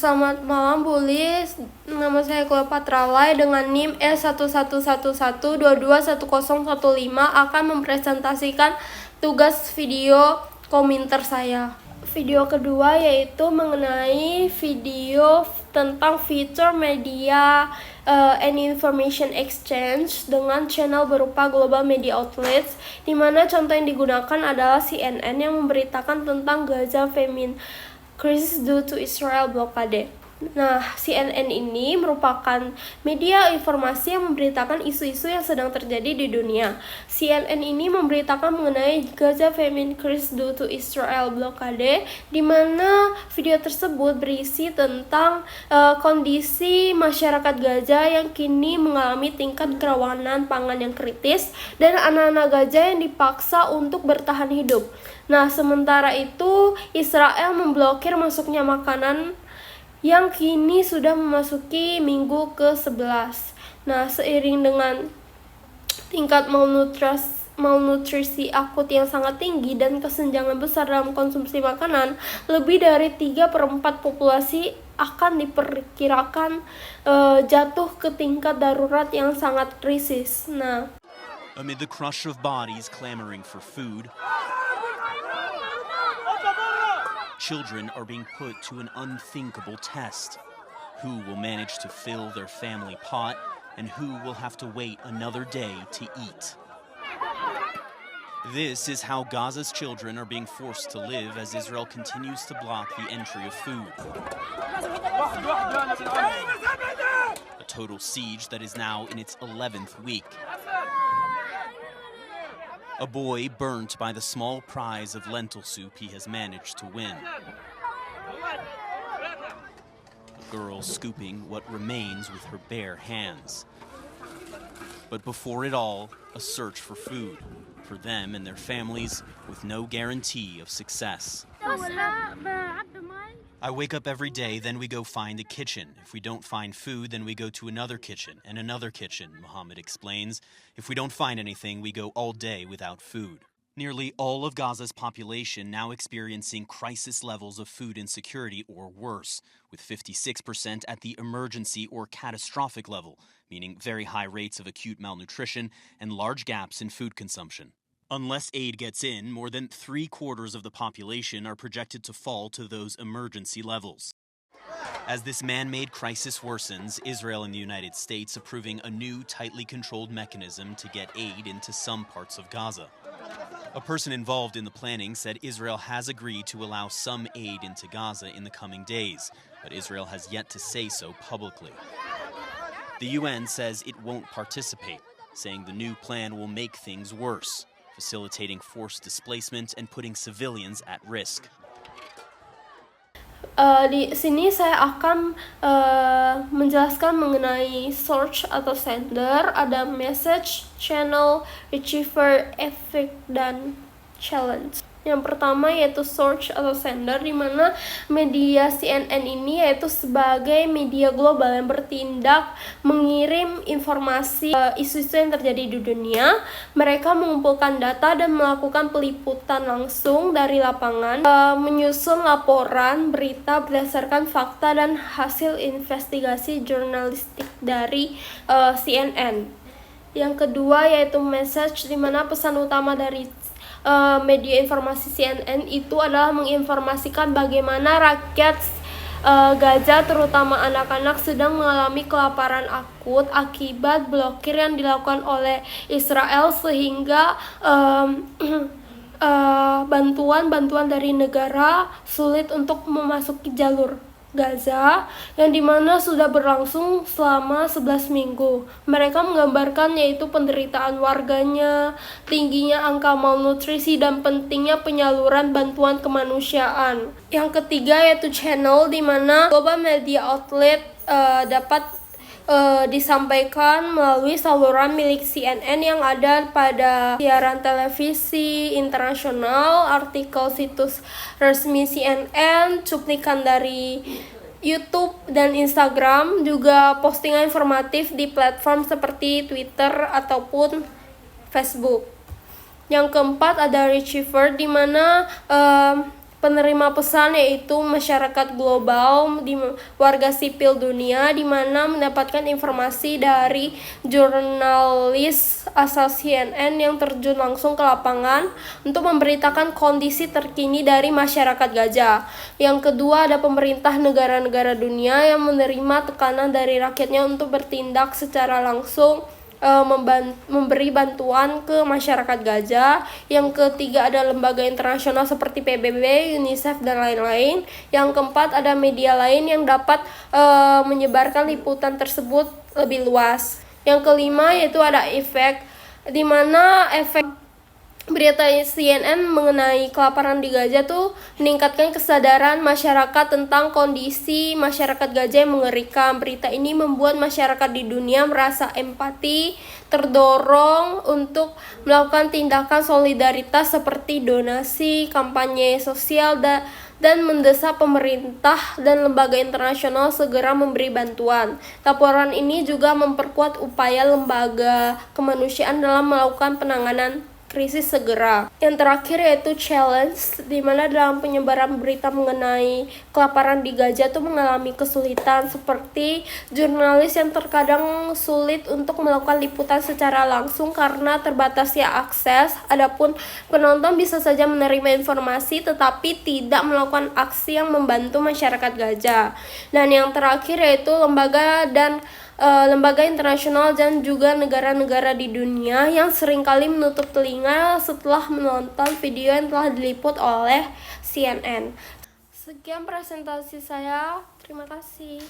Selamat malam, Bulis. Nama saya Cleopatra Lai dengan NIM S1111221015 akan mempresentasikan tugas video kominter saya. Video kedua yaitu mengenai video tentang fitur media and information exchange dengan channel berupa global media outlets, di mana contoh yang digunakan adalah CNN yang memberitakan tentang Gaza famine crisis due to Israel blockade. Nah, CNN ini merupakan media informasi yang memberitakan isu-isu yang sedang terjadi di dunia. CNN ini memberitakan mengenai Gaza famine crisis due to Israel blockade, di mana video tersebut berisi tentang kondisi masyarakat Gaza yang kini mengalami tingkat kerawanan pangan yang kritis dan anak-anak Gaza yang dipaksa untuk bertahan hidup. Nah, sementara itu Israel memblokir masuknya makanan yang kini sudah memasuki minggu ke-11. Nah, seiring dengan tingkat malnutrisi akut yang sangat tinggi dan kesenjangan besar dalam konsumsi makanan, lebih dari 3/4 populasi akan diperkirakan jatuh ke tingkat darurat yang sangat krisis. Nah, amid the crush of bodies clamoring for food, children are being put to an unthinkable test. Who will manage to fill their family pot, and who will have to wait another day to eat? This is how Gaza's children are being forced to live as Israel continues to block the entry of food. A total siege that is now in its 11th week. A boy burnt by the small prize of lentil soup he has managed to win. A girl scooping what remains with her bare hands. But before it all, a search for food, for them and their families, with no guarantee of success. I wake up every day, then we go find a kitchen. If we don't find food, then we go to another kitchen and another kitchen, Muhammad explains. If we don't find anything, we go all day without food. Nearly all of Gaza's population now experiencing crisis levels of food insecurity or worse, with 56% at the emergency or catastrophic level, meaning very high rates of acute malnutrition and large gaps in food consumption. Unless aid gets in, more than 3/4 of the population are projected to fall to those emergency levels. As this man-made crisis worsens, Israel and the United States approving a new, tightly controlled mechanism to get aid into some parts of Gaza. A person involved in the planning said Israel has agreed to allow some aid into Gaza in the coming days, but Israel has yet to say so publicly. The UN says it won't participate, saying the new plan will make things worse, facilitating forced displacement and putting civilians at risk. Di sini saya akan menjelaskan mengenai source atau sender, ada message, channel, receiver, effect, dan challenge. Yang pertama yaitu source atau sender, di mana media CNN ini yaitu sebagai media global yang bertindak mengirim informasi isu-isu yang terjadi di dunia. Mereka mengumpulkan data dan melakukan peliputan langsung dari lapangan, menyusun laporan berita berdasarkan fakta dan hasil investigasi jurnalistik dari CNN. Yang kedua yaitu message, di mana pesan utama dari media informasi CNN itu adalah menginformasikan bagaimana rakyat Gaza, terutama anak-anak, sedang mengalami kelaparan akut akibat blokir yang dilakukan oleh Israel, sehingga bantuan dari negara sulit untuk memasuki jalur Gaza, yang dimana sudah berlangsung selama 11 minggu. Mereka menggambarkan yaitu penderitaan warganya, tingginya angka malnutrisi, dan pentingnya penyaluran bantuan kemanusiaan. Yang ketiga yaitu channel, di mana global media outlet dapat disampaikan melalui saluran milik CNN yang ada pada siaran televisi internasional, artikel situs resmi CNN, cuplikan dari YouTube dan Instagram, juga postingan informatif di platform seperti Twitter ataupun Facebook. Yang keempat ada receiver, di mana penerima pesan yaitu masyarakat global, warga sipil dunia, di mana mendapatkan informasi dari jurnalis asal CNN yang terjun langsung ke lapangan untuk memberitakan kondisi terkini dari masyarakat gajah. Yang kedua ada pemerintah negara-negara dunia yang menerima tekanan dari rakyatnya untuk bertindak secara langsung, memberi bantuan ke masyarakat gajah. Yang ketiga ada lembaga internasional seperti PBB, UNICEF, dan lain-lain. Yang keempat ada media lain yang dapat menyebarkan liputan tersebut lebih luas. Yang kelima yaitu ada efek, di mana efek berita CNN mengenai kelaparan di Gaza tuh meningkatkan kesadaran masyarakat tentang kondisi masyarakat Gaza yang mengerikan. Berita ini membuat masyarakat di dunia merasa empati, terdorong untuk melakukan tindakan solidaritas seperti donasi, kampanye sosial, dan mendesak pemerintah dan lembaga internasional segera memberi bantuan. Laporan ini juga memperkuat upaya lembaga kemanusiaan dalam melakukan penanganan krisis segera. Yang terakhir yaitu challenge, di mana dalam penyebaran berita mengenai kelaparan di Gaza itu mengalami kesulitan, seperti jurnalis yang terkadang sulit untuk melakukan liputan secara langsung karena terbatasnya akses. Adapun penonton bisa saja menerima informasi tetapi tidak melakukan aksi yang membantu masyarakat Gaza. Dan yang terakhir yaitu lembaga internasional dan juga negara-negara di dunia yang seringkali menutup telinga setelah menonton video yang telah diliput oleh CNN. Sekian presentasi saya, terima kasih.